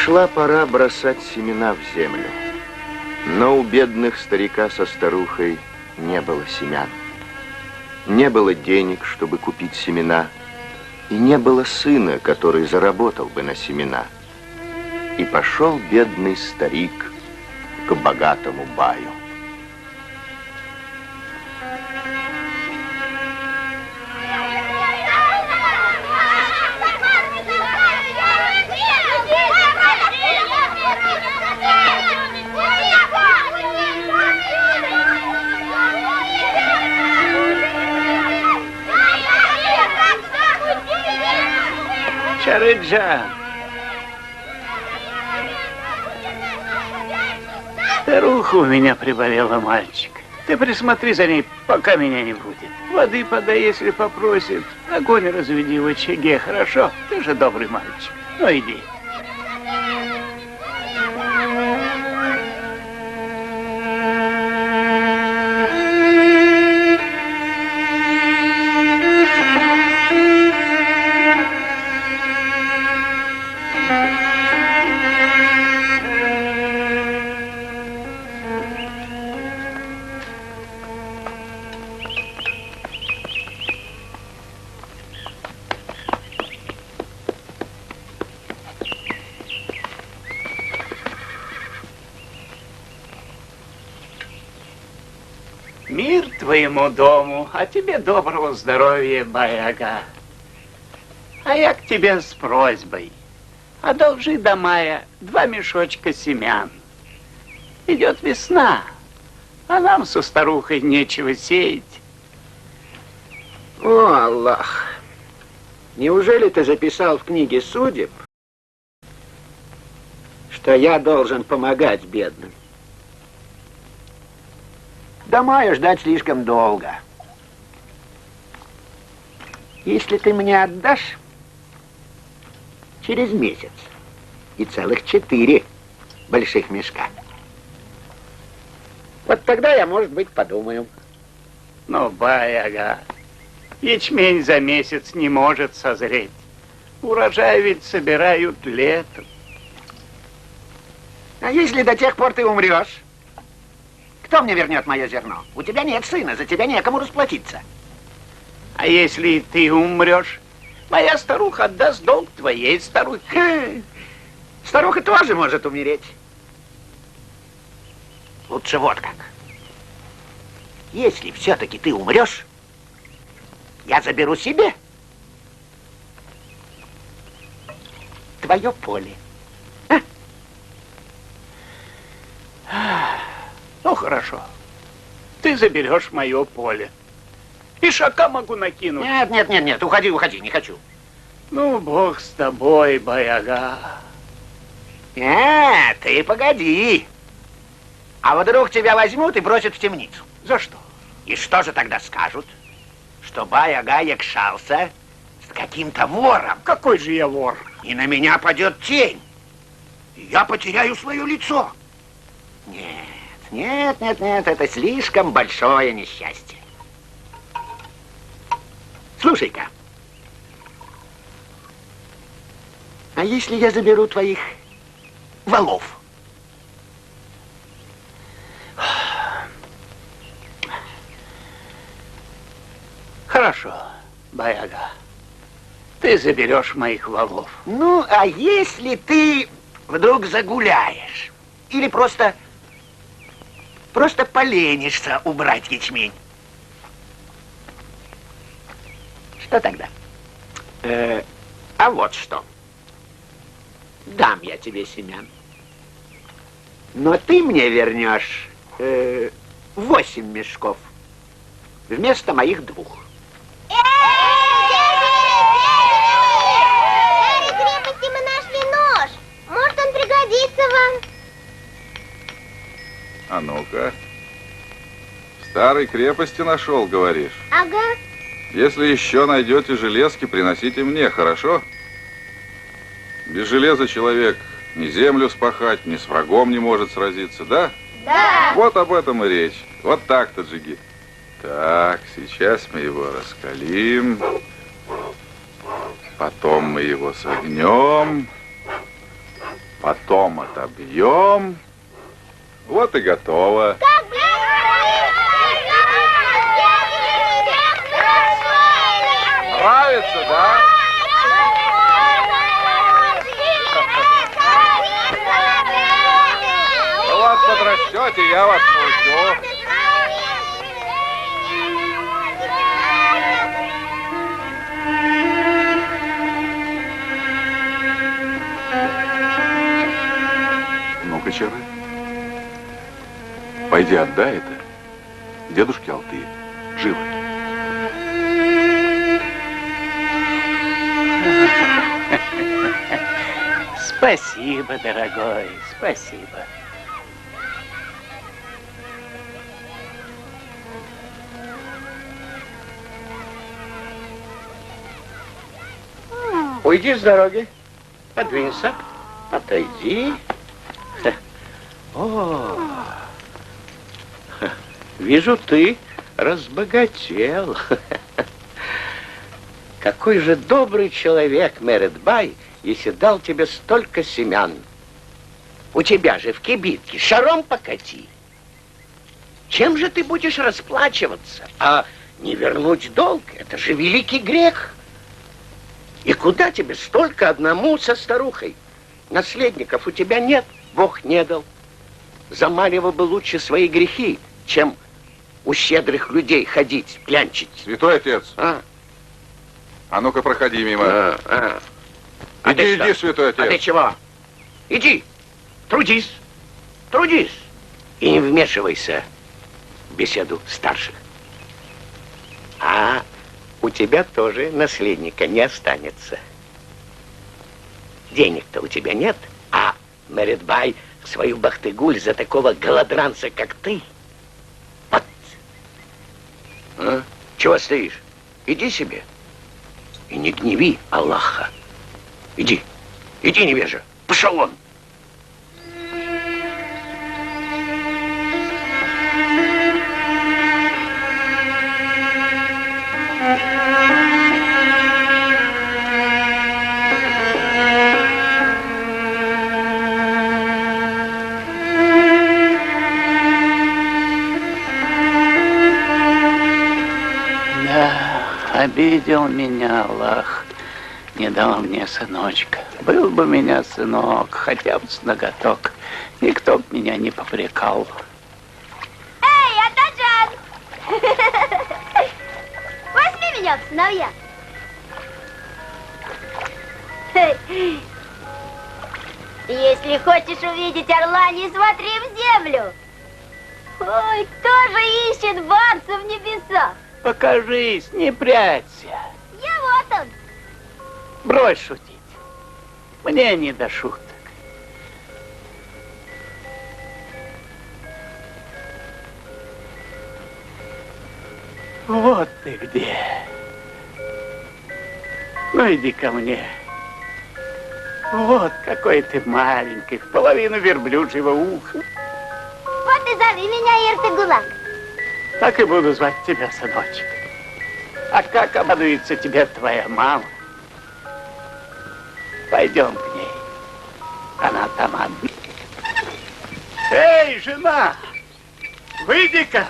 Пришла пора бросать семена в землю. Но у бедных старика со старухой не было семян. Не было денег, чтобы купить семена, и не было сына, который заработал бы на семена. И пошел бедный старик к богатому баю. Чарыджан, старуха у меня приболела, мальчик. Ты присмотри за ней, пока меня не будет. Воды подай, если попросит. Огонь разведи в очаге, хорошо? Ты же добрый мальчик. Ну, иди. Мир твоему дому, а тебе доброго здоровья, Бай-ага. А я к тебе с просьбой. Одолжи до мая 2 мешочка семян. Идет весна, а нам со старухой нечего сеять. О, Аллах! Неужели ты записал в книге судеб, что я должен помогать бедным? До мая ждать слишком долго. Если ты мне отдашь через месяц и целых 4 больших мешка, вот тогда я, может быть, подумаю. Ну, Бай-ага, ячмень за месяц не может созреть. Урожай ведь собирают летом. А если до тех пор ты умрешь? Кто мне вернет мое зерно? У тебя нет сына, за тебя некому расплатиться. А если ты умрешь, моя старуха отдаст долг твоей старухе. Старуха тоже может умереть. Лучше вот как. Если все-таки ты умрешь, я заберу себе твое поле. Ну, хорошо. Ты заберешь мое поле. Ишака могу накинуть. Нет, уходи, не хочу. Ну, Бог с тобой, Бай-ага. Ты погоди. А вдруг тебя возьмут и бросят в темницу? За что? И что же тогда скажут? Что Бай-ага якшался с каким-то вором. Какой же я вор? И на меня падет тень. И я потеряю свое лицо. Нет, это слишком большое несчастье. Слушай-ка, а если я заберу твоих волов? Хорошо, Бай-ага. Ты заберешь моих волов. Ну, а если ты вдруг загуляешь? Или просто поленишься убрать ячмень? Что тогда? А вот что. Дам я тебе семян. Но ты мне вернешь 8 мешков вместо моих 2. В крепости мы нашли нож. Может, он пригодится вам? А ну-ка. В старой крепости нашел, говоришь? Ага. Если еще найдете железки, приносите мне, хорошо? Без железа человек ни землю спахать, ни с врагом не может сразиться, да? Да. Вот об этом и речь. Вот так, таджики. Так, сейчас мы его раскалим. Потом мы его согнем. Потом отобьем. Вот и готово. Нравится, да? Ну вот подрастете, я вас научу. Ну-ка, Чары, пойди отдай это дедушке Алтые. Живо. Спасибо, дорогой, спасибо. Уйди с дороги, подвинься, отойди. О, вижу, ты разбогател. Какой же добрый человек Мерет-бай, если дал тебе столько семян. У тебя же в кибитке шаром покати. Чем же ты будешь расплачиваться? А не вернуть долг — это же великий грех. И куда тебе столько одному со старухой? Наследников у тебя нет, Бог не дал. Замаливал бы лучше свои грехи, чем у щедрых людей ходить, клянчить. Святой отец. А ну-ка, проходи мимо. Иди, иди, святой отец. А ты чего? Иди, трудись, трудись. И не вмешивайся в беседу старших. А у тебя тоже наследника не останется. Денег-то у тебя нет, а Мерет-бай свою бахтыгуль за такого голодранца, как ты. Вот. А? Чего стоишь? Иди себе. И не гневи Аллаха. Иди, иди, невежа, пошел вон. Обидел меня Аллах, не дал мне сыночка. Был бы у меня сынок, хотя бы с ноготок, никто бы меня не попрекал. Эй, Атаджан! Возьми меня в сыновья. Если хочешь увидеть орла, не смотри в землю. Ой, кто же ищет барса в небесах? Покажись, не прячься. Я вот он. Брось шутить. Мне не до шуток. Вот ты где. Ну, иди ко мне. Вот какой ты маленький, в половину верблюжьего уха. Вот и зови меня Иртыгулак. Так и буду звать тебя, сыночек. А как обрадуется тебе твоя мама? Пойдем к ней. Она там одна. Эй, жена! Выйди-ка!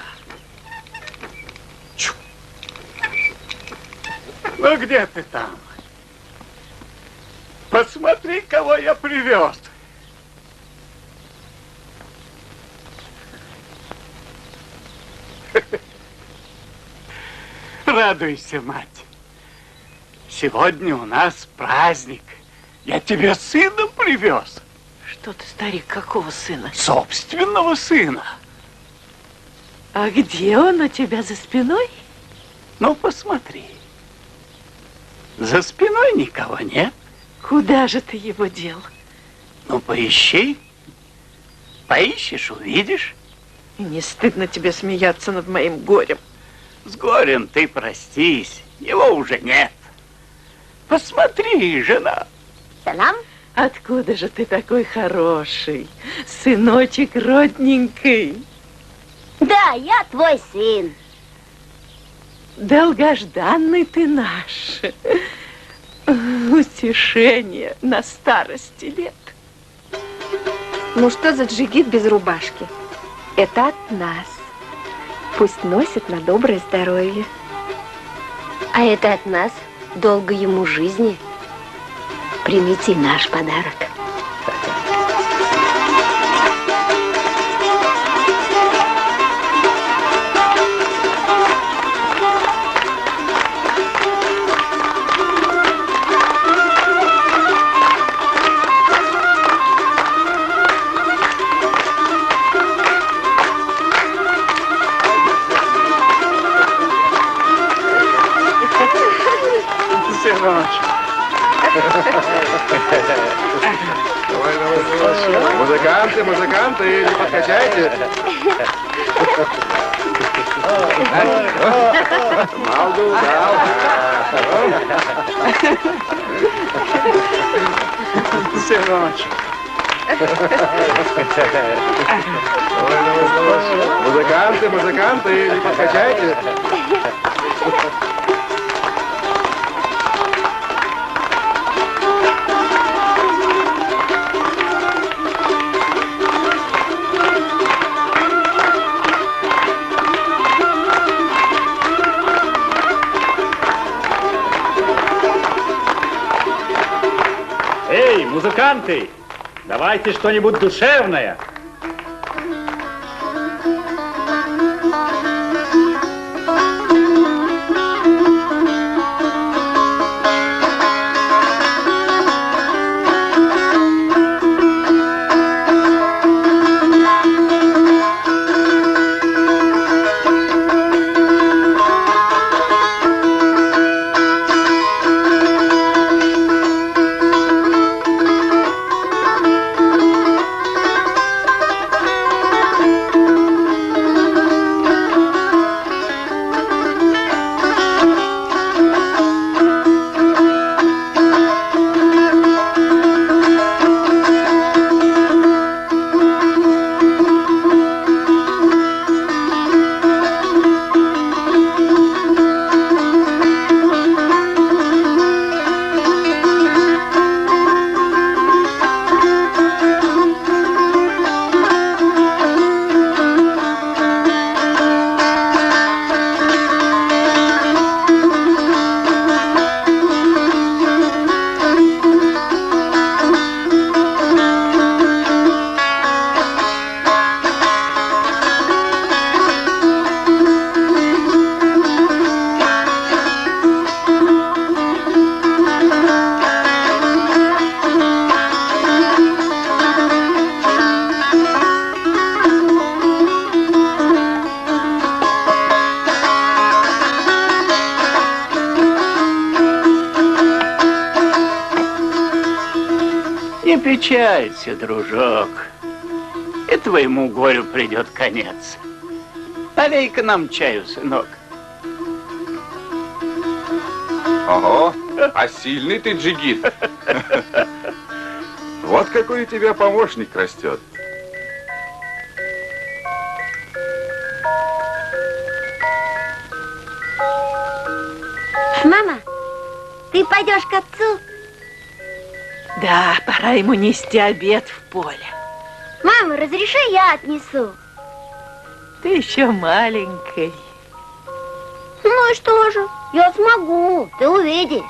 Ну, где ты там? Посмотри, кого я привез. Радуйся, мать. Сегодня у нас праздник. Я тебе сына привез. Что ты, старик, какого сына? Собственного сына. А где он у тебя за спиной? Ну, посмотри. За спиной никого нет. Куда же ты его дел? Ну, поищи. Поищешь, увидишь. И не стыдно тебе смеяться над моим горем? С горем ты простись, его уже нет. Посмотри, жена. Салам. Откуда же ты такой хороший, сыночек родненький? Да, я твой сын. Долгожданный ты наш. Утешение на старости лет. Ну что за джигит без рубашки? Это от нас. Пусть носит на доброе здоровье. А это от нас. Долго ему жизни. Примите наш подарок. Музыканты, музыканты, не подкачайте. Малду, дал. Сыночек. Музыканты, музыканты, не подкачайте. Эй, музыканты, давайте что-нибудь душевное. Не печалься, дружок. И твоему горю придет конец. Налей-ка нам чаю, сынок. Ого, а сильный ты джигит. Вот какой у тебя помощник растет. Мама, ты пойдешь к отцу? Да, пора ему нести обед в поле. Мама, разреши, я отнесу. Ты еще маленький. Ну и что же? Я смогу, ты увидишь.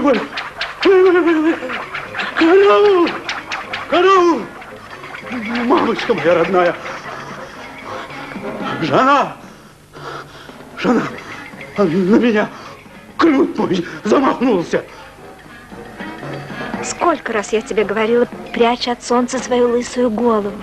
Ой. Караул! Караул! Мамочка моя родная! Жена! Жена! На меня кнут мой замахнулся! Сколько раз я тебе говорила, прячь от солнца свою лысую голову.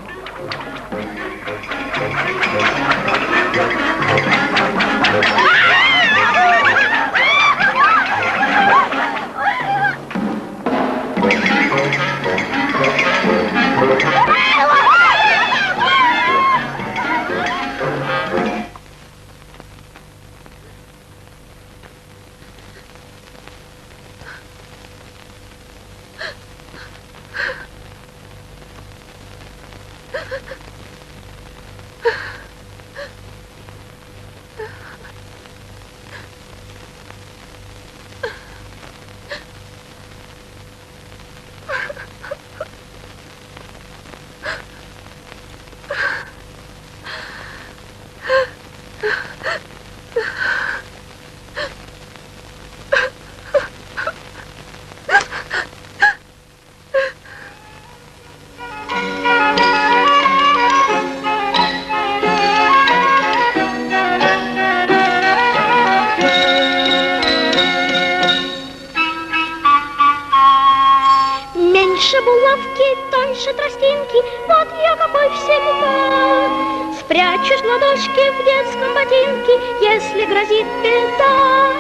Меньше булавки, тоньше тростинки, вот я какой всегда. Спрячусь в ладошке в детском ботинке, если грозит беда.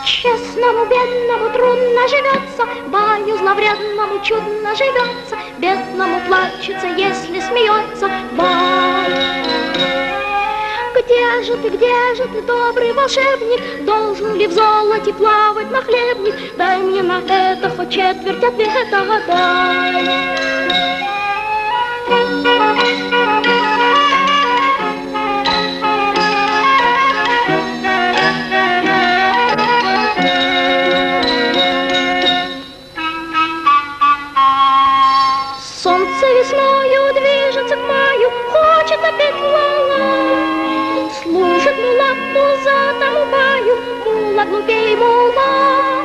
Честному бедному трудно живется, баю зловредному чудно живется, бедному плачется, если смеется бай. Где же ты, добрый волшебник? Должен ли в золоте плавать нахлебник? Дай мне на это хоть четверть ответа, дай. Солнце весною движется к маю, хочет опять лала. Служит мула музатому баю, мула глупей мула.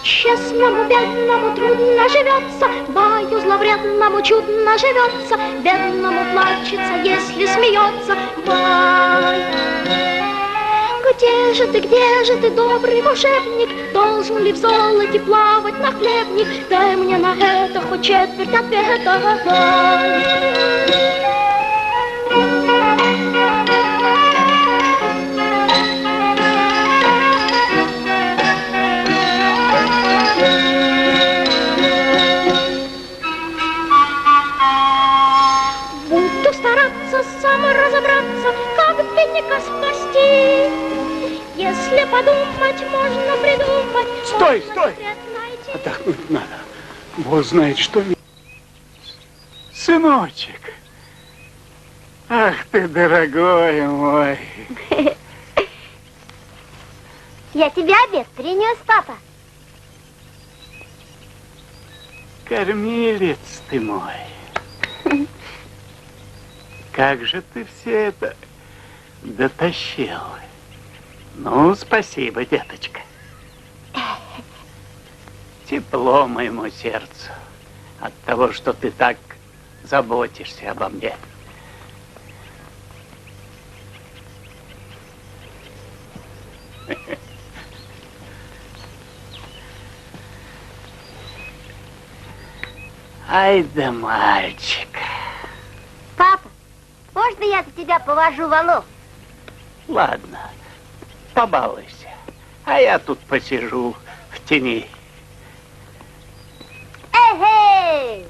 Честному бедному трудно живется, баю зловредному чудно живется, бедному плачется, если смеется бай. Где же ты, добрый волшебник? Должен ли в золоте плавать нахлебник? Дай мне на это хоть четверть ответа, дай. Буду стараться сам разобраться, как бедняка спасти. Если подумать, можно придумать. Стой! Отдохнуть надо. Бог знает, что... Сыночек! Ах ты, дорогой мой! Я тебе обед принес, папа. Кормилец ты мой! Как же ты все это дотащил? Ну, спасибо, деточка. Тепло моему сердцу от того, что ты так заботишься обо мне. Ай да мальчик. Папа, можно я за тебя повожу валов? Ладно, побалуйся, а я тут посижу в тени. Эй!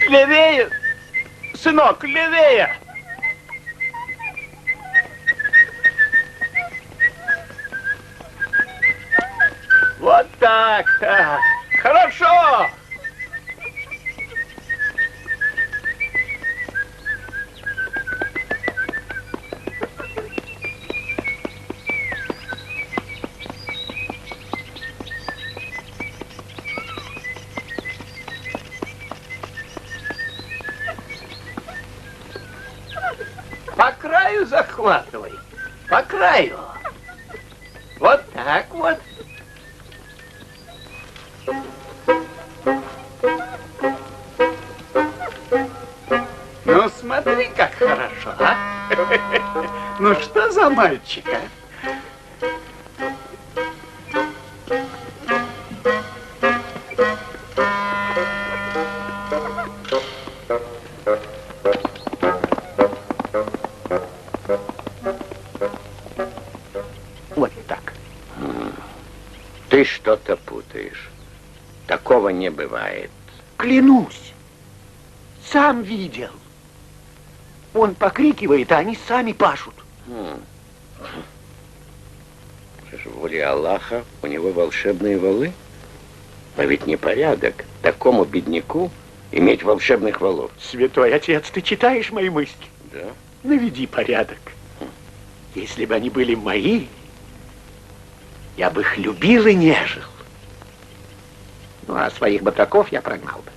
Левее, сынок, левее! Вот так. Хорошо! не захватывай. По краю. Вот так вот. Ну, смотри, как хорошо, а? Ну, что за мальчика? Вот так. Ты что-то путаешь. Такого не бывает. Клянусь. Сам видел. Он покрикивает, а они сами пашут. Воля Аллаха, у него волшебные валы? А ведь непорядок такому бедняку иметь волшебных валов. Святой отец, ты читаешь мои мысли? Да. Наведи порядок. Если бы они были мои, я бы их любил и нежил. Ну, а своих батраков я прогнал бы.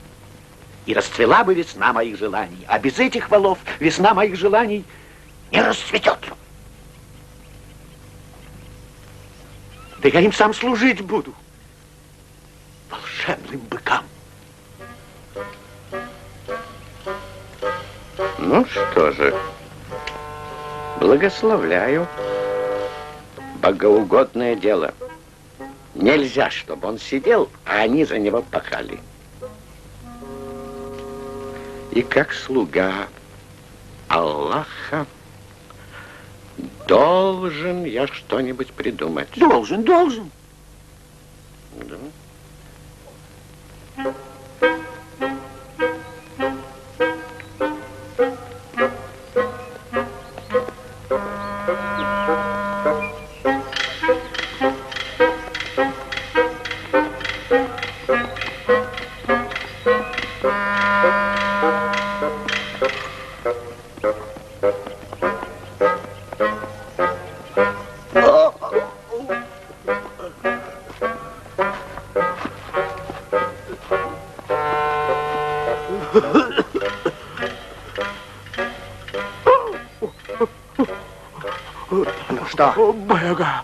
И расцвела бы весна моих желаний. А без этих валов весна моих желаний не расцветет. Да я им сам служить буду. Волшебным быкам. Ну что же, благословляю. Богоугодное дело. Нельзя, чтобы он сидел, а они за него пахали. И как слуга Аллаха должен я что-нибудь придумать. Должен. Да. Ну что? Баяга,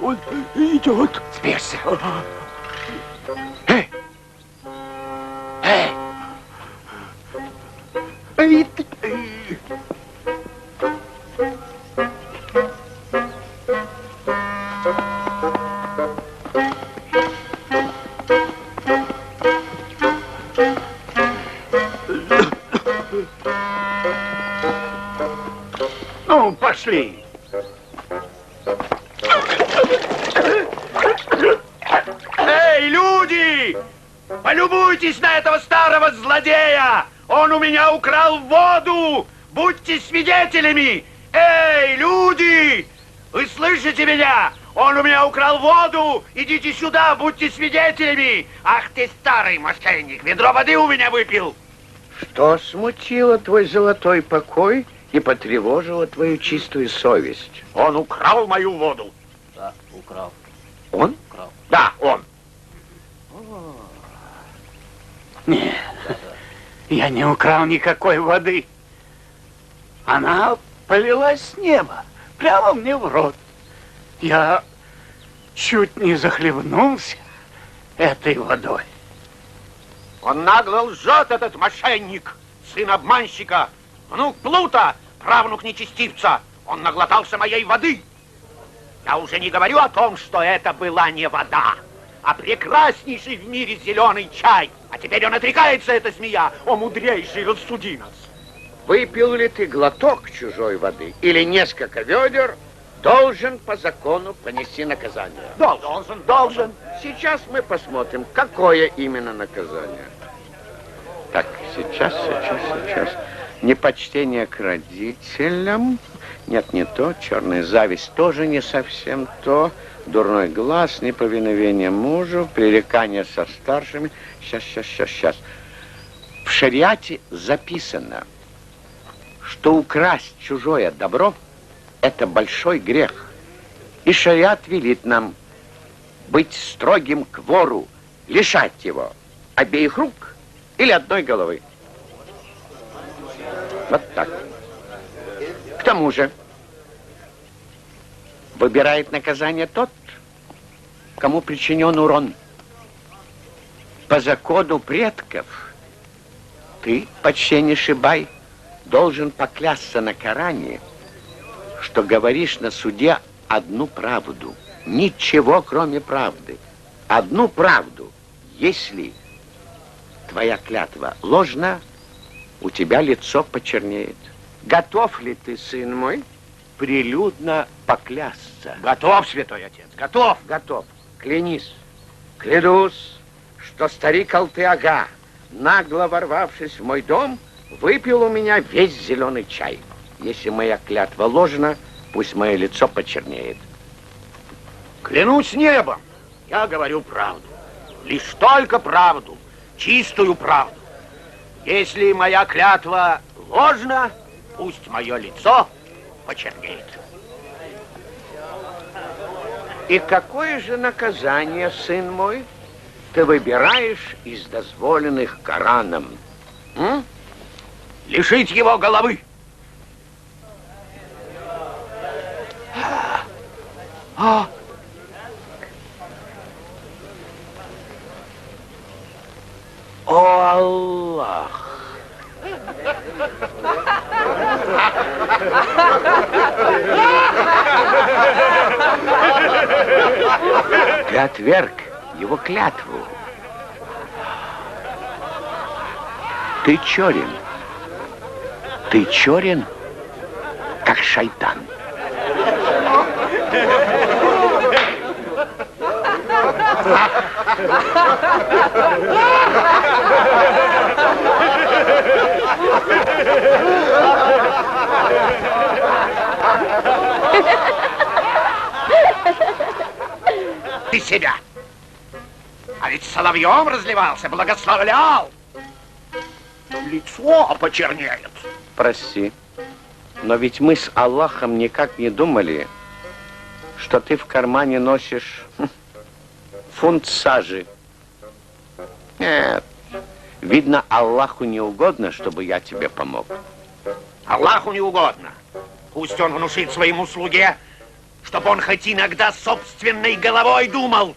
он идет. Спешься. Эй! Эй! Ну, пошли. Эй, люди! Полюбуйтесь на этого старого злодея! Он у меня украл воду! Будьте свидетелями! Эй, люди! Вы слышите меня? Он у меня украл воду! Идите сюда, будьте свидетелями! Ах ты, старый мошенник! Ведро воды у меня выпил! Что смутило твой золотой покой и потревожило твою чистую совесть? Он украл мою воду! Да, украл. Он? Украл. Да, он! Нет, я не украл никакой воды. Она полилась с неба, прямо мне в рот. Я чуть не захлебнулся этой водой. Он нагло лжет, этот мошенник, сын обманщика, внук Плута, правнук нечестивца. Он наглотался моей воды. Я уже не говорю о том, что это была не вода, а прекраснейший в мире зеленый чай. А теперь он отрекается, эта змея. О, мудрейший, рассуди нас. Выпил ли ты глоток чужой воды или несколько ведер, должен по закону понести наказание. Должен. Сейчас мы посмотрим, какое именно наказание. Так, сейчас. Непочтение к родителям. Нет, не то. Черная зависть тоже не совсем то. Дурной глаз, неповиновение мужу, пререкание со старшими. Сейчас. В шариате записано, что украсть чужое добро – это большой грех. И шариат велит нам быть строгим к вору, лишать его обеих рук или одной головы. Вот так. К тому же, выбирает наказание тот, кому причинен урон. По закону предков ты, почтеннейший Шибай, должен поклясться на Коране, что говоришь на суде одну правду. Ничего, кроме правды. Одну правду. Если твоя клятва ложна, у тебя лицо почернеет. Готов ли ты, сын мой, прилюдно поклясться? Готов, святой отец, готов. Готов. Клянись. Клянусь, что старик Алтыага, нагло ворвавшись в мой дом, выпил у меня весь зеленый чай. Если моя клятва ложна, пусть мое лицо почернеет. Клянусь небом, я говорю правду. Лишь только правду, чистую правду. Если моя клятва ложна, пусть мое лицо почернеет. И какое же наказание, сын мой, ты выбираешь из дозволенных Кораном? Лишить его головы. О, Аллах! Ты отверг его клятву. Ты черен. Ты черен, как шайтан. Ты себя. А ведь соловьем разливался, благословлял. Лицо почернеет. Прости, но ведь мы с Аллахом никак не думали, что ты в кармане носишь фунт сажи. Нет, видно, Аллаху не угодно, чтобы я тебе помог. Аллаху не угодно. Пусть он внушит своему слуге, чтобы он хоть иногда собственной головой думал.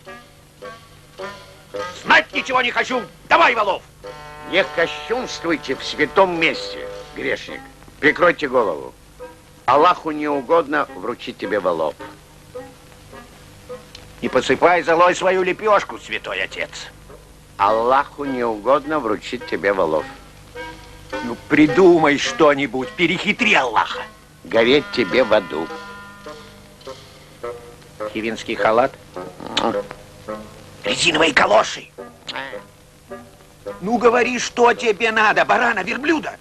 Знать ничего не хочу. Давай валов. Не кощунствуйте в святом месте, грешник. Прикройте голову. Аллаху не угодно вручить тебе валов. Не посыпай золой свою лепешку, святой отец. Аллаху не угодно вручить тебе валов. Ну, придумай что-нибудь, перехитри Аллаха. Гореть тебе в аду. Хивинский халат. Резиновые калоши. Ну, говори, что тебе надо, барана, верблюда.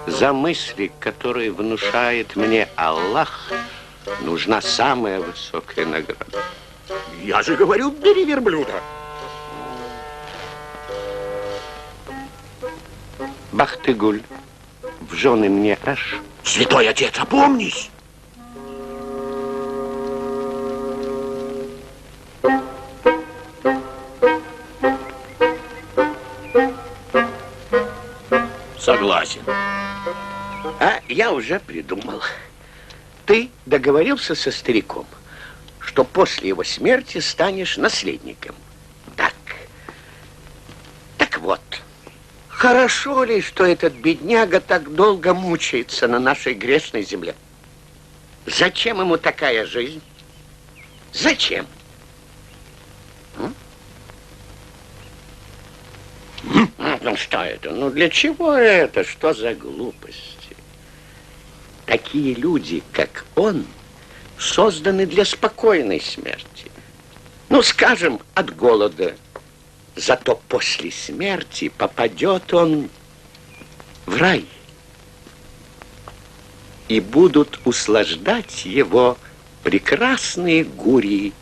За мысли, которые внушает мне Аллах, нужна самая высокая награда. Я же говорю, бери верблюда. Бахтыгуль, в жены мне дашь? Святой отец, опомнись. Согласен. А я уже придумал. Ты договорился со стариком, что после его смерти станешь наследником. Так. Так вот. Хорошо ли, что этот бедняга так долго мучается на нашей грешной земле? Зачем ему такая жизнь? Зачем? Ну что это? Ну для чего это? Что за глупости? Такие люди, как он, созданы для спокойной смерти. Ну, скажем, от голода. Зато после смерти попадет он в рай. И будут услаждать его прекрасные гурии.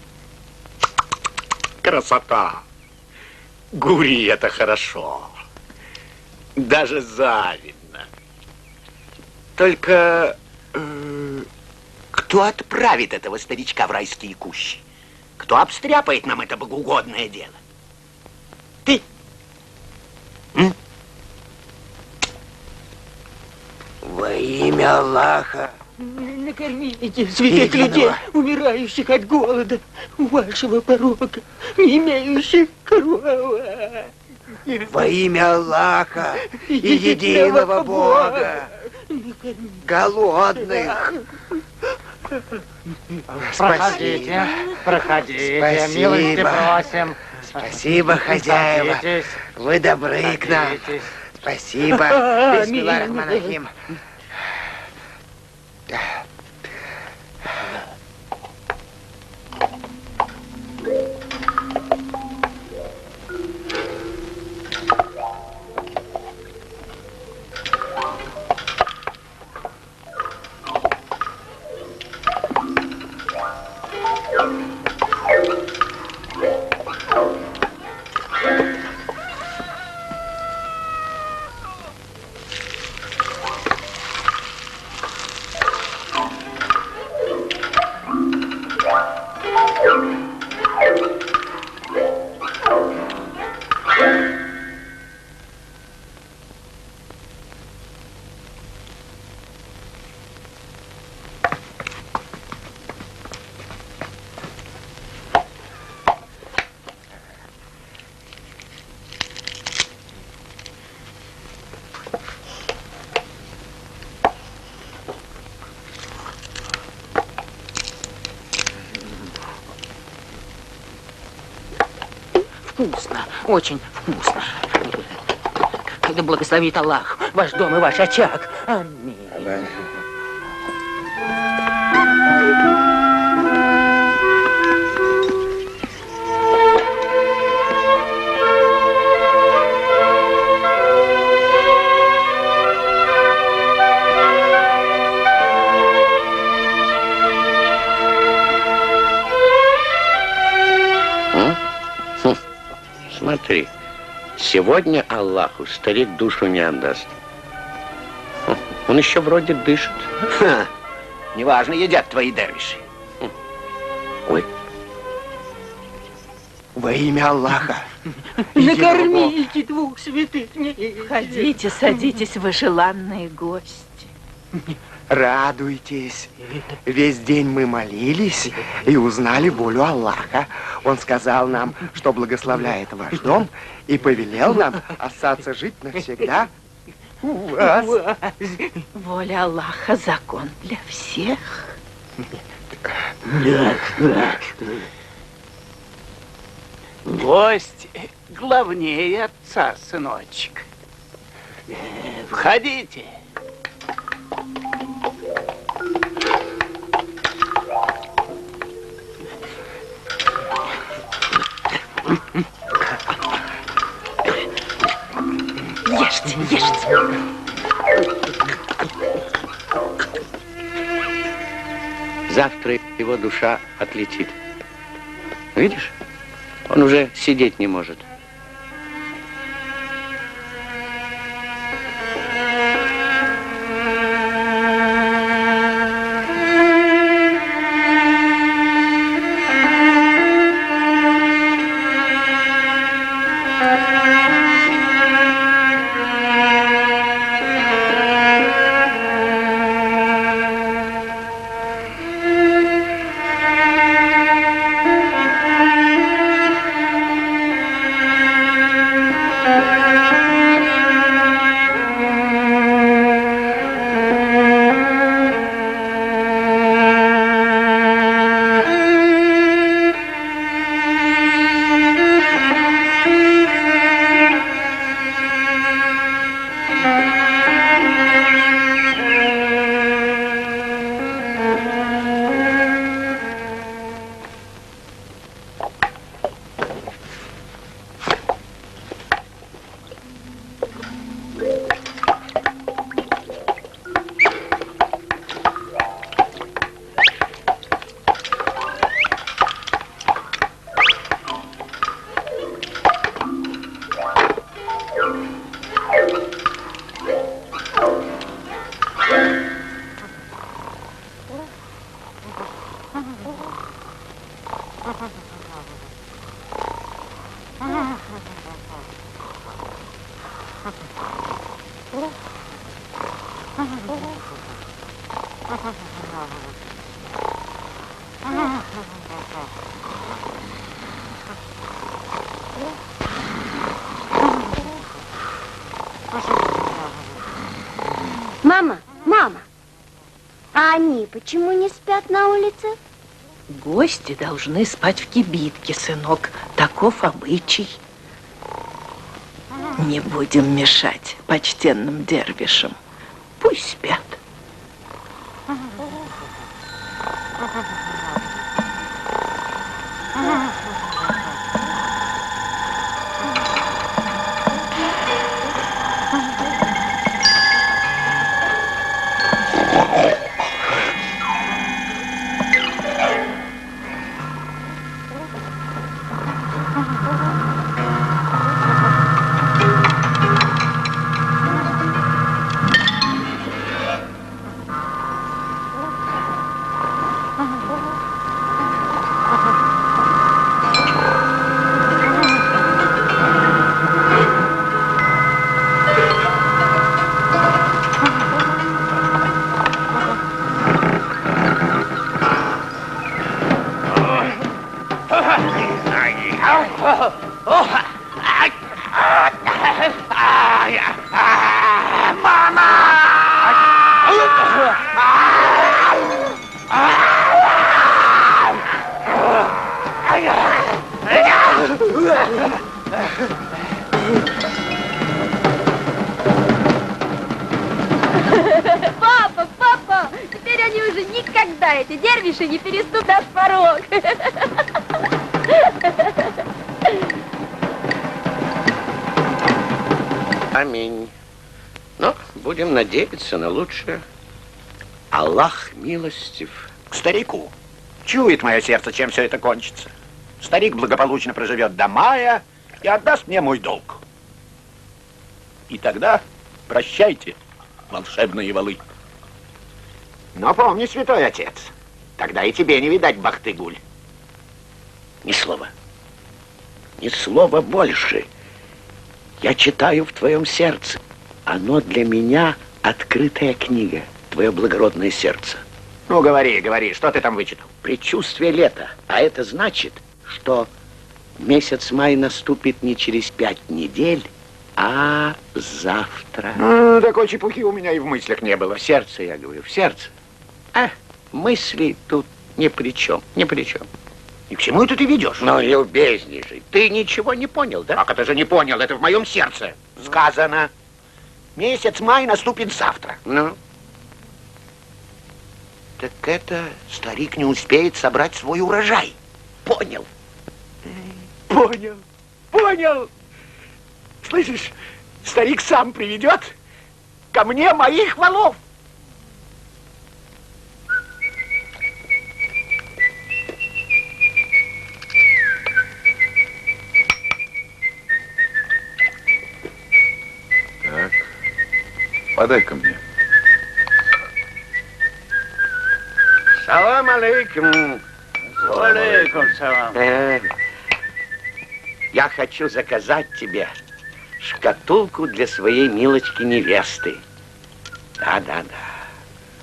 Красота. Гури, это хорошо. Даже завидно. Только кто отправит этого старичка в райские кущи? Кто обстряпает нам это богоугодное дело? Ты? Во имя Аллаха, Накормите святых людей, умирающих от голода, у вашего порога, не имеющих крова. Во имя Аллаха и единого Бога, голодных. Проходите, проходите, Спасибо. милости просим. Спасибо, хозяева. Садитесь. Вы добры к нам. Садитесь. Спасибо. Бисмиллахир-рахманир-рахим. Вкусно, очень вкусно. Да благословит Аллах ваш дом и ваш очаг. Аминь. Смотри, сегодня Аллаху старик душу не отдаст. Он еще вроде дышит. Ха, неважно, едят твои дервиши. Ой. Во имя Аллаха. Накормите двух святых. Входите, садитесь, вы желанные гости. Радуйтесь. Весь день мы молились и узнали волю Аллаха. Он сказал нам, что благословляет ваш дом и повелел нам остаться жить навсегда у вас. Воля Аллаха — закон для всех. Гость главнее отца, сыночек. Входите. Ешьте, ешьте. Завтра его душа отлетит. Видишь? Он уже сидеть не может. Мама, мама, а они почему не спят на улице? Гости должны спать в кибитке, сынок. Таков обычай. Не будем мешать почтенным дервишам. Пусть спят. Папа, папа, теперь они уже никогда, эти дервиши, не переступят порог. Аминь. Но будем надеяться на лучшее. Аллах милостив. К старику. Чует мое сердце, чем все это кончится. Старик благополучно проживет до мая и отдаст мне мой долг. И тогда прощайте, волшебные валы. Но помни, святой отец, тогда и тебе не видать Бахты-Гуль. Ни слова. Ни слова больше. Я читаю в твоем сердце. Оно для меня открытая книга. Твое благородное сердце. Ну, говори, говори, что ты там вычитал? Предчувствие лета. А это значит, что месяц май наступит не через 5 недель, а завтра. Такой чепухи у меня и в мыслях не было. В сердце, я говорю, в сердце. А мысли тут ни при чем, ни при чем. И к чему это ты ведешь? Ну, любезнейший, ты ничего не понял, да? Как это же не понял? Это в моем сердце сказано. Месяц май наступит завтра. Ну? Так это старик не успеет собрать свой урожай. Понял. Понял, понял. Слышишь, старик сам приведет ко мне моих валов. Так, подай-ка мне. Салам алейкум. Алейкум салам. Я хочу заказать тебе шкатулку для своей милочки-невесты. Да.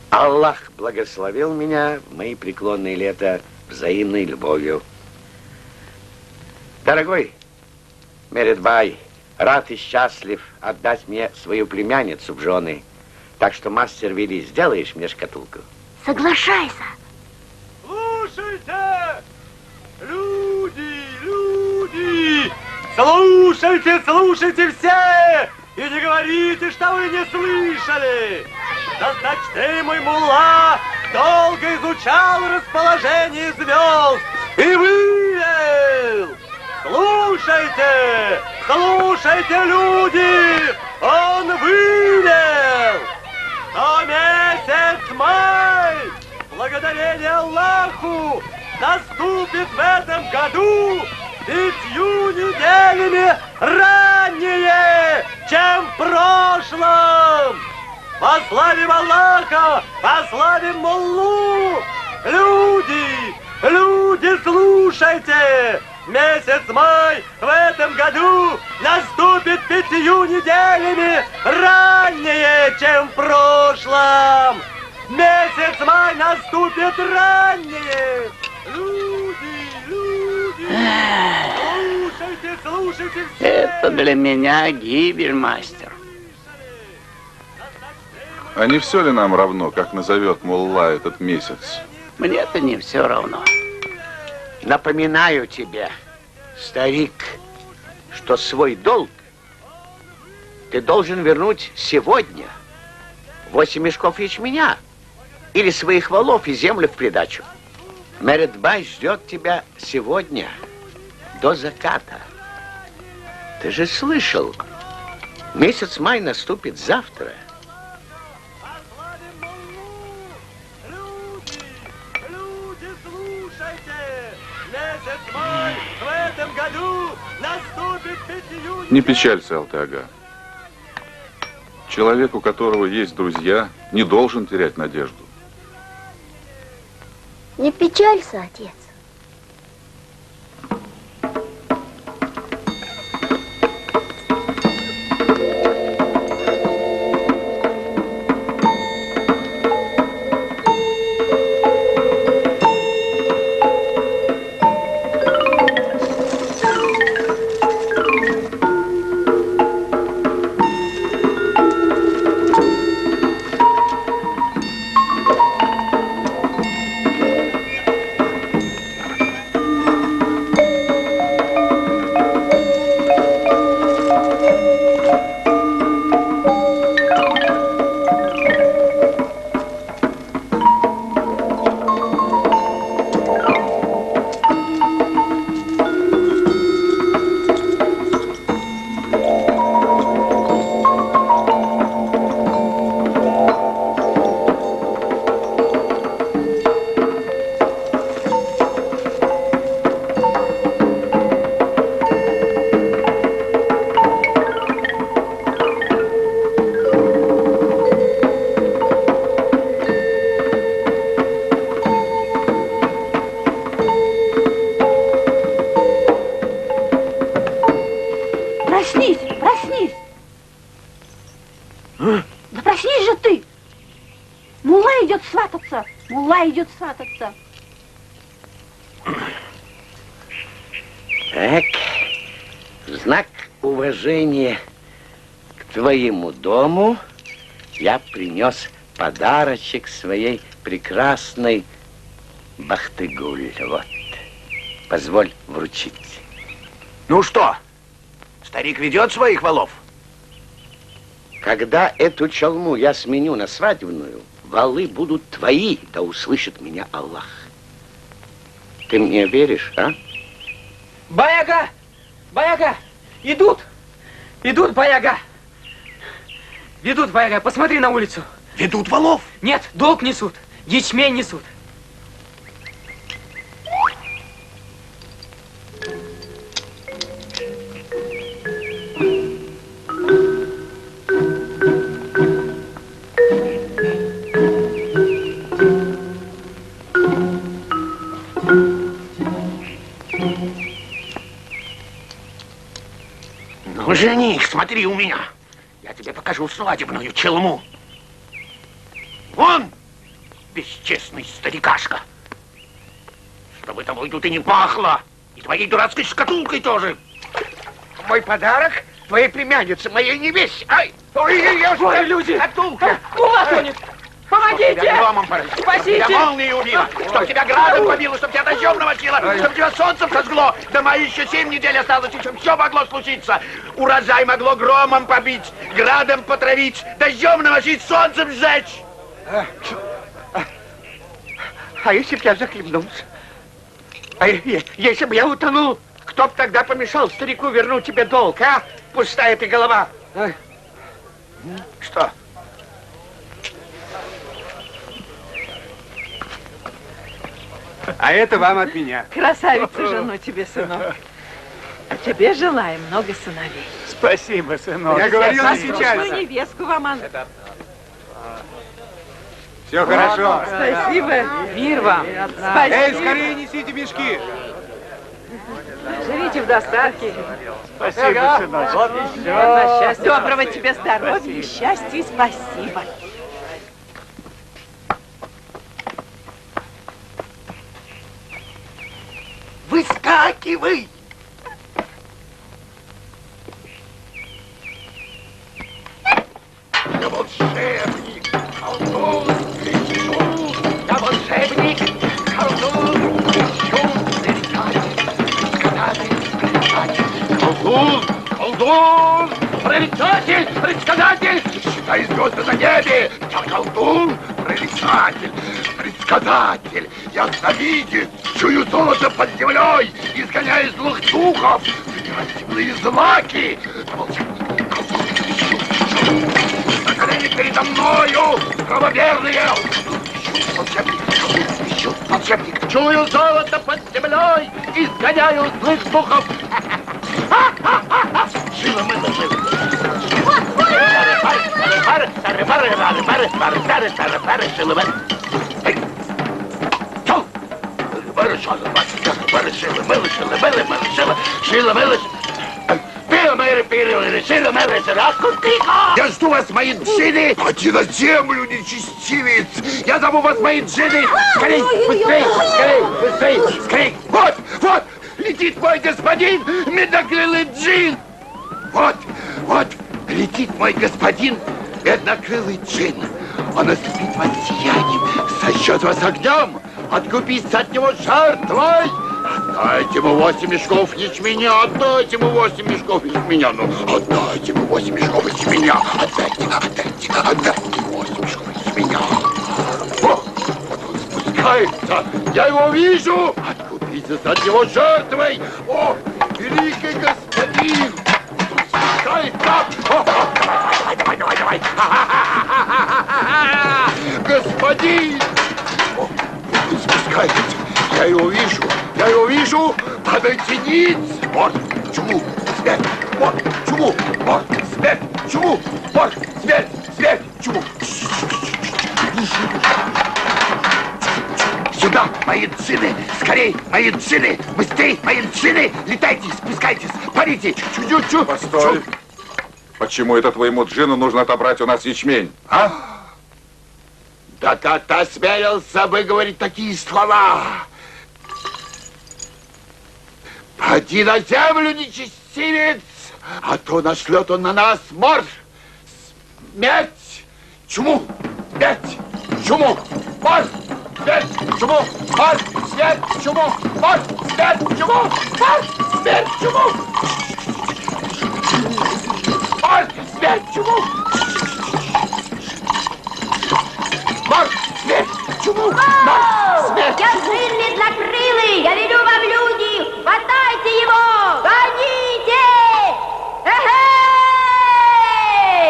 Аллах благословил меня в мои преклонные лета взаимной любовью. Дорогой Мередбай, рад и счастлив отдать мне свою племянницу в жены. Так что, мастер Вели, сделаешь мне шкатулку? Соглашайся. Слушайте, люди, люди, слушайте, слушайте все, и не говорите, что вы не слышали. Досточтимый мулла долго изучал расположение звезд и вывел. Слушайте, слушайте, люди, он вывел, что месяц май, благодарение Аллаху, наступит в этом году 5 неделями ранее, чем в прошлом. Пославим Аллаха, пославим Муллу. Люди, люди, слушайте. Месяц май в этом году наступит 5 неделями ранее, чем в прошлом. Месяц май наступит ранее! Слушайте все! Это для меня гибель, мастер. А не все ли нам равно, как назовет мулла этот месяц? Мне-то не все равно. Напоминаю тебе, старик, что свой долг ты должен вернуть сегодня. 8 мешков ячменя или своих валов и землю в придачу. Меретбай ждет тебя сегодня до заката. Ты же слышал, месяц май наступит завтра. Люди, слушайте! Месяц май в этом году наступит 5. Не печалься, Алты-ага. Человек, у которого есть друзья, не должен терять надежду. Не печалься, отец. Проснись, проснись! Да проснись же ты! Мулла идет свататься! Мулла идет свататься! Так, в знак уважения к твоему дому я принес подарочек своей прекрасной Бахтыгуль. Вот, позволь вручить. Ну что, старик ведет своих валов? Когда эту чалму я сменю на свадебную, валы будут твои, да услышит меня Аллах. Ты мне веришь, а? Бай-ага! Бай-ага! Идут! Идут, Бай-ага! Ведут, Бай-ага, посмотри на улицу. Ведут валов? Нет, долг несут, ячмень несут. Ну, жених, смотри у меня. Я тебе покажу свадебную челму. Вон, бесчестный старикашка. Чтобы тобой тут и не пахло. И твоей дурацкой шкатулкой тоже. Мой подарок твоей племяннице, моей невесте. Ай! Ой, я Ой, люди! шкатулка! Мулла тонет! Помогите! Тебя громом поразило, Спасите! Тебя молнией убило, чтоб тебя градом побило, чтоб тебя дождем намочило, чтоб тебя солнцем сожгло. До моей еще 7 недель осталось, и чем все могло случиться. Урожай могло громом побить, градом потравить, дождем намочить, солнцем сжечь. А если б я захлебнулся? А если бы я утонул, кто б тогда помешал старику вернуть тебе долг, а? Пустая ты голова. Что? А это вам от меня. Красавицу жену тебе, сынок. А тебе желаем много сыновей. Спасибо, сынок. Я говорил, не сейчас. Послушную невестку вам. Все хорошо. Спасибо. Мир вам! Спасибо. Эй, скорее несите мешки. Живите в достатке. Спасибо, сынок. Вот и все. Доброго тебе здоровья, счастья и спасибо. Вскакивай! Я волшебник, колдун, кричу, я волшебник, колдун, кричу, прорицатель, предсказатель, считай звезды на небе, я колдун, прорицатель, предсказатель, я сновидец, чую золото под землей, изгоняю злых духов, собираю земные злаки, волшебник, колдун, кричу, на колени передо мною, правоверные, волшебник, чую золото под землей, изгоняю злых духов. Шило-мыло, я жду вас, мои джинны! Поди на землю, нечестивец! Я зову вас, мои джинны! Скорей, быстрей, скорей, быстрей, скорей! Вот, вот! Летит мой господин, меднокрылый джин! Вот, вот, летит мой господин, меднокрылый джин. Он ослепит вас сиянием, сожжет вас огнем, откупится от него жертвой. Отдайте ему 8 мешков ячменя, отдайте ему 8 мешков ячменя, ну, отдайте ему 8 мешков ячменя, отдайте 8 мешков ячменя. Вот он спускается, я его вижу, откупится от него жертвой. О, великий господин, он спускается. Давай, давай, давай. Господин, он спускается. Я его вижу, падайте ниц! Вот, чему, смерть, вот, чему, вот, смерть, чему, вот, смерть, смерть, чему. Сюда, мои джинны, скорей, мои джинны, быстрей, мои джинны, летайте, спускайтесь, парите, чу-чу-чу. Постой. Почему это твоему джину нужно отобрать у нас ячмень? А? Да ты осмелился выговорить такие слова. Поди на землю, нечестивец, а то нашлет он на нас мор. Смерть! Чуму! Смерть! Чуму! Мор! Смерть! Чуму! Мор! Смерть! Чуму! Мор! Смерть! Чуму! Мор! Смерть! Чуму! Мор! Смерть! Чуму! Мор! Смерть! Чуму! Мор! Смерть! Я джин меднокрылый, я велю вам, люди, хватайте его, гоните! Эй!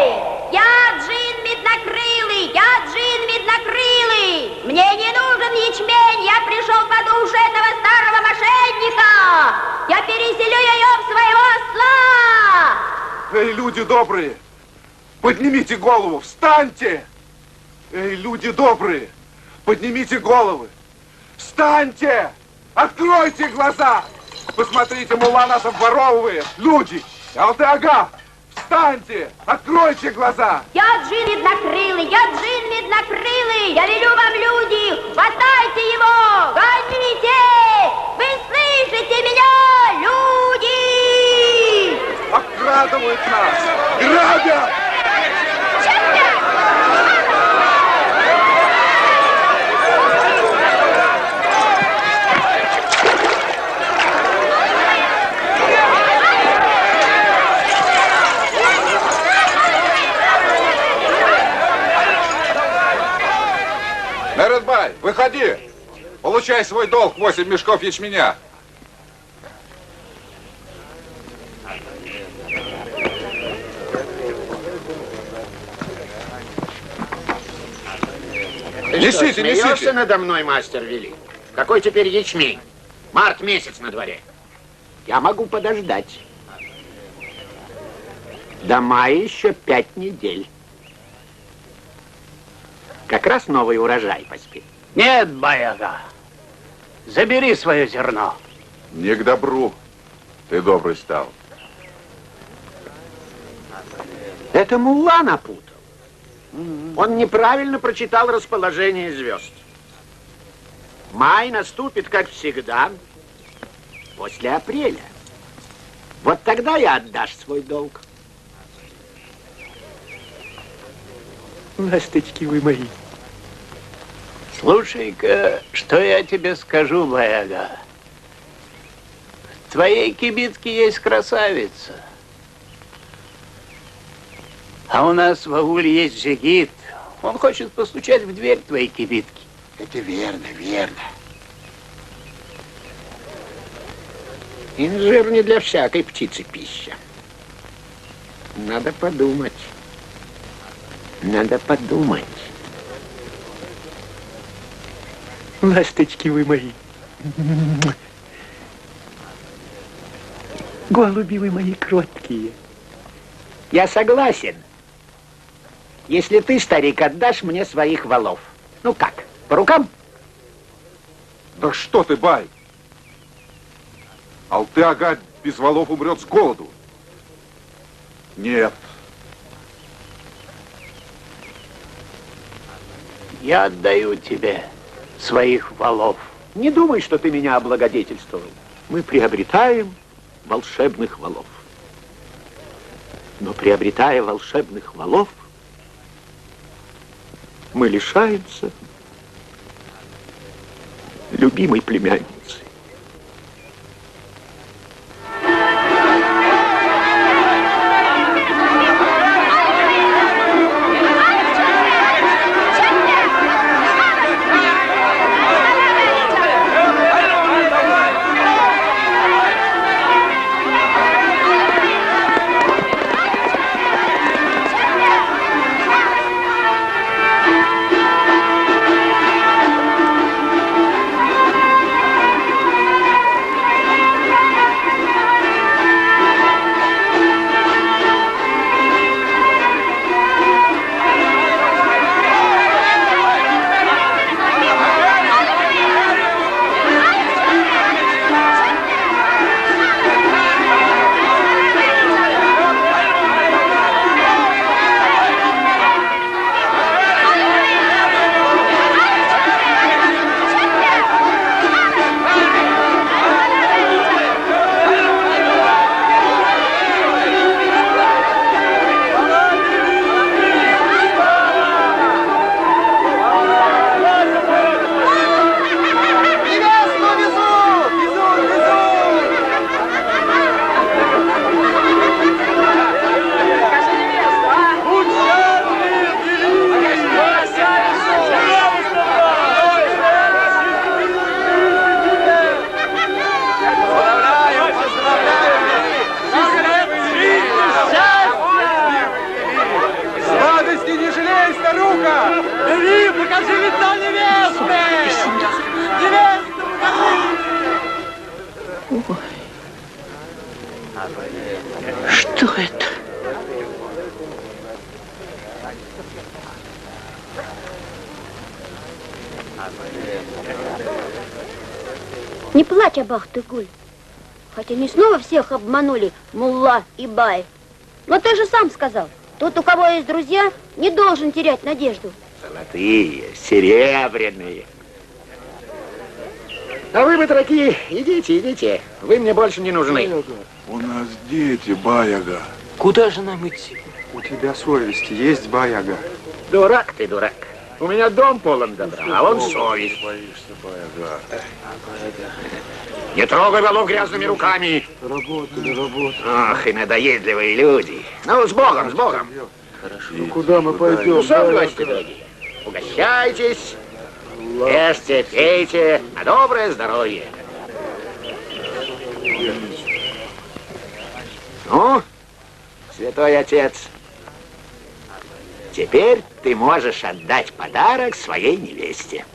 Я джин меднокрылый, я джин меднокрылый. Мне не нужен ячмень, я пришел по душе этого старого мошенника. Я переселю ее в своего осла. Эй, люди добрые, поднимите голову, встаньте! Эй, люди добрые, поднимите головы, встаньте! Откройте глаза! Посмотрите, мулла нас обворовывает! Люди! Алты-ага! Встаньте! Откройте глаза! Я джин меднокрылый, я джин меднокрылый! Я велю вам, люди, хватайте его! Гоните! Вы слышите меня, люди! Обкрадывают нас! Грабят! Мередбай, выходи! Получай свой долг, 8 мешков ячменя. Несите, несите. Надо мной, мастер Вели? Какой теперь ячмень? Март месяц на дворе. Я могу подождать. До мая еще 5 недель. Как раз новый урожай поспеет. Нет, Баяга, забери свое зерно. Не к добру. Ты добрый стал. Это мулла напутал. Он неправильно прочитал расположение звезд. Май наступит, как всегда, после апреля. Вот тогда и отдашь свой долг. Ласточки вы мои. Слушай-ка, что я тебе скажу, Баяга. В твоей кибитке есть красавица. А у нас в ауле есть джигит. Он хочет постучать в дверь твоей кибитки. Это верно, верно. Инжир не для всякой птицы пища. Надо подумать. Надо подумать. Ласточки вы мои. Голуби вы мои кроткие. Я согласен, если ты, старик, отдашь мне своих валов. Ну как, по рукам? Да что ты, бай? Алты-ага без валов умрет с голоду. Нет. Я отдаю тебе своих валов. Не думай, что ты меня облагодетельствовал. Мы приобретаем волшебных валов. Но приобретая волшебных валов, мы лишаемся любимой племянницы. Что это? Не плачь, Абах-ты-Гуль. Хотя не снова всех обманули Мулла и Бай. Но ты же сам сказал, тот, у кого есть друзья, не должен терять надежду. Золотые, серебряные. А вы, батраки, идите, идите. Вы мне больше не нужны. У нас дети, Баяга. Куда же нам идти? У тебя совесть есть, Баяга? Дурак ты, дурак. У меня дом полон добра, а он совесть. Боишься, Баяга. Не трогай валов грязными руками. Работали. Ах, и надоедливые люди. Ну, с Богом, с Богом. Хорошо. Ну, куда мы пойдем? Ну, что, гости дорогие, угощайтесь, ешьте, пейте, на доброе здоровье. Ну, святой отец, теперь ты можешь отдать подарок своей невесте.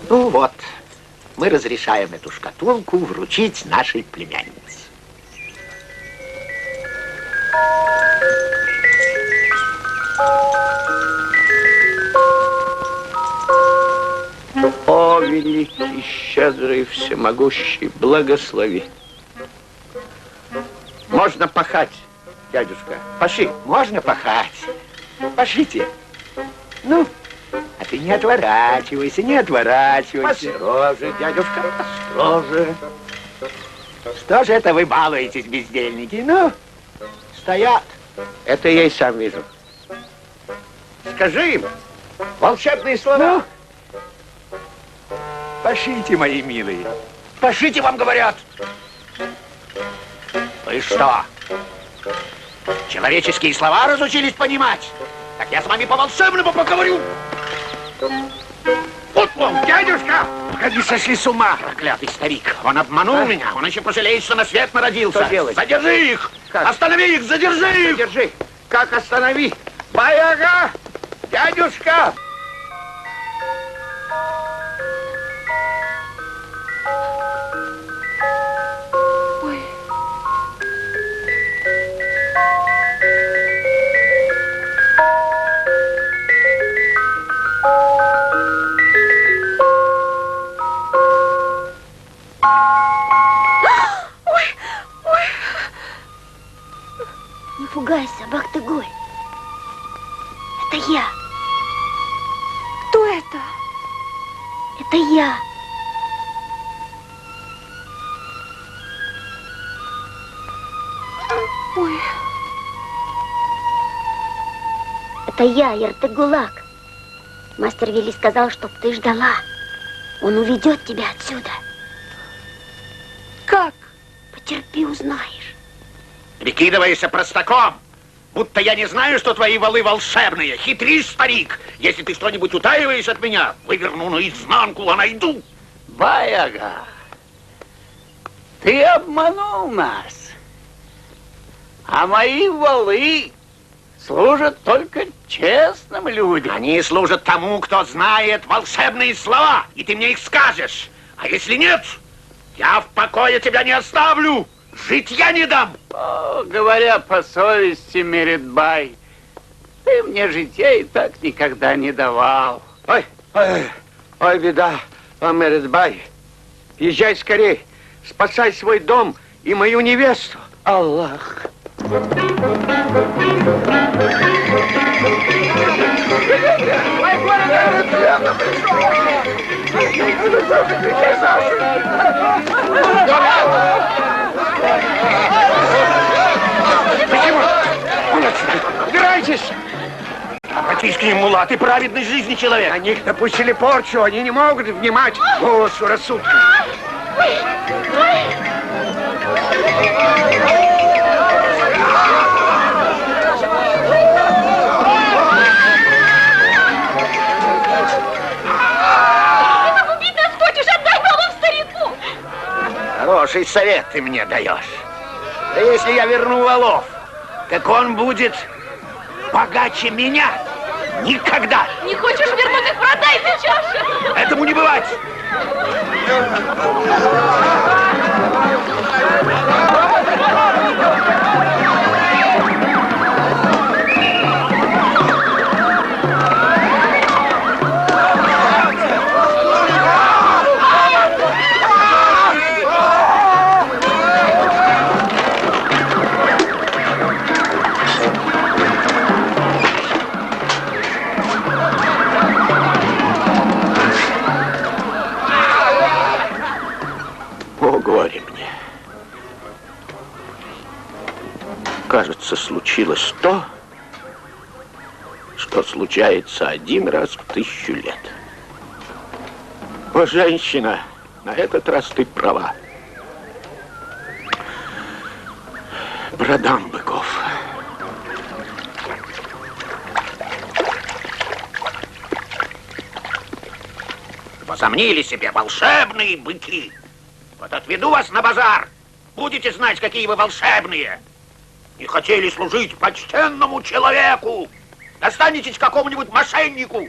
Ну вот, мы разрешаем эту шкатулку вручить нашей племяннице. О, великий, щедрый, всемогущий, благослови. Можно пахать, дядюшка. Паши, можно пахать. Пашите. Ну, А ты не отворачивайся, не отворачивайся. Построже, дядюшка, построже. Что же это вы балуетесь, бездельники? Ну, стоят. Это я и сам вижу. Скажи им волшебные слова. Ну? Пошите, мои милые. Пошите, вам говорят. Вы что, человеческие слова разучились понимать? Так я с вами по-волшебному поговорю. Вот он, дядюшка! Погоди, сошли с ума, проклятый старик. Он обманул меня, он еще пожалеет, что на свет народился. Что делать? Задержи их! Как? Останови их, задержи их! Задержи. Как останови? Бай-ага! Дядюшка! Не пугайся, Бахтыгой. Это я. Кто это? Это я. Ой. Это я, Яртыгулак. Мастер Вели сказал, чтоб ты ждала. Он уведет тебя отсюда. Как? Потерпи, узнаешь. Прикидываешься простаком, будто я не знаю, что твои валы волшебные. Хитришь, старик. Если ты что-нибудь утаиваешь от меня, выверну наизнанку, а найду. Бай-ага, ты обманул нас. А мои валы служат только честным людям. Они служат тому, кто знает волшебные слова, и ты мне их скажешь. А если нет, я в покое тебя не оставлю. Жить я не дам. О, говоря по совести, Меридбай, ты мне житья и так никогда не давал. Ой, беда, Меридбай. Езжай скорей, спасай свой дом и мою невесту. Аллах. Убирайтесь! Обратись к ним, мулат, ты праведной жизни человек. На них допустили порчу, они не могут внимать голосу рассудка. Хороший совет ты мне даешь. Да если я верну валов, так он будет богаче меня. Никогда. Не хочешь вернуть их, продай сейчас же. Этому не бывать. О, горе мне. Кажется, случилось то, что случается один раз в 1000 лет. О, женщина, на этот раз ты права. Продам быков. Возомнили себе волшебные быки. Вот отведу вас на базар. Будете знать, какие вы волшебные. Не хотели служить почтенному человеку. Достанетесь какому-нибудь мошеннику.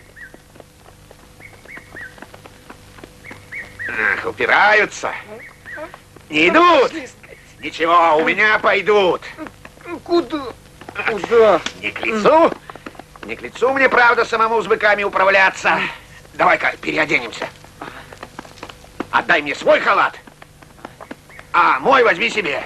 Ах, упираются. Не идут. Ничего, у меня пойдут. Куда? Куда? Не к лицу. Не к лицу мне, правда, самому с быками управляться. Давай-ка переоденемся. Отдай мне свой халат. А мой возьми себе.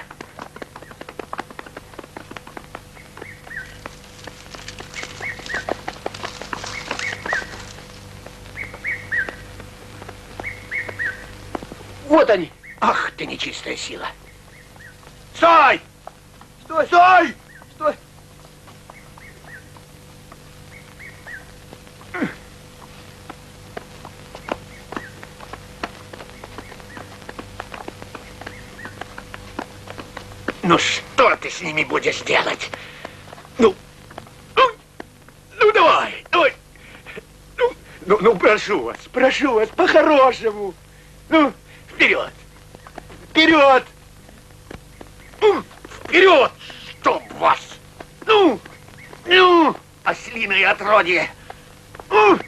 Вот они. Ах, ты нечистая сила. Стой! Стой! Стой! Стой! Ну что ты с ними будешь делать? Ну давай, давай. Ну, прошу вас, по-хорошему. Ну, вперед! Вперед! Вперед! Чтоб вас! Ну, ослиное отродье! Ну!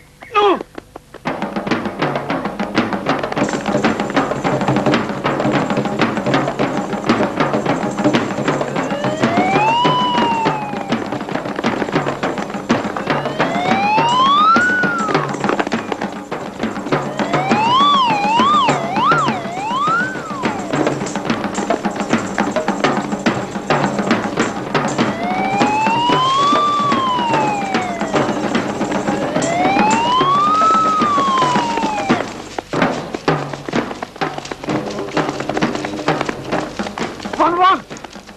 Вон!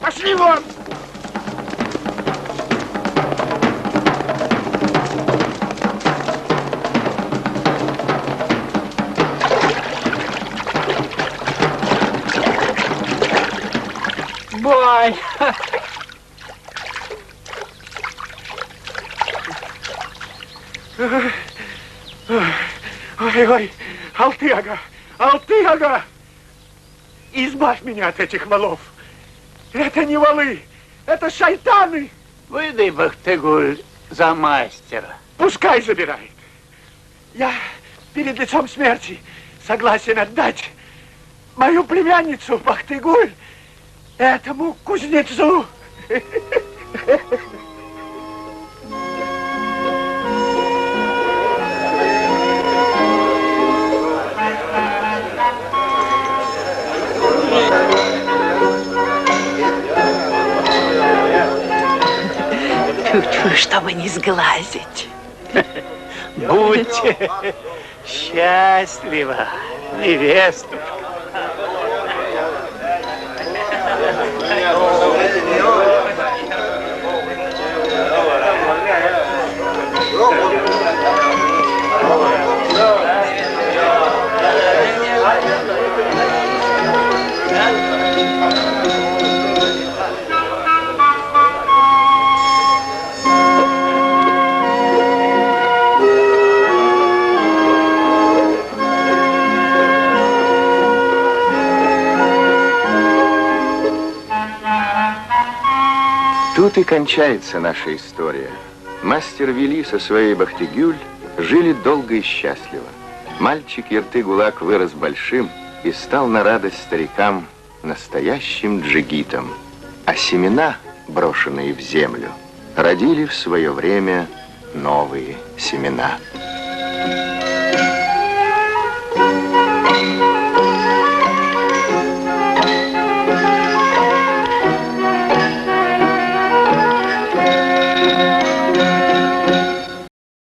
Пошли вон! Бой! Ой, Алтыага! Избавь меня от этих валов! Это не валы, это шайтаны! Выдай, Бахтыгуль, за мастера. Пускай забирает. Я перед лицом смерти согласен отдать мою племянницу Бахтыгуль этому кузнецу. Чуть-чуть, чтобы не сглазить. Будьте счастливы, невестушка. Тут и кончается наша история. Мастер Вели со своей Бахтыгюль жили долго и счастливо. Мальчик Ерты-Гулак вырос большим и стал на радость старикам настоящим джигитом. А семена, брошенные в землю, родили в свое время новые семена.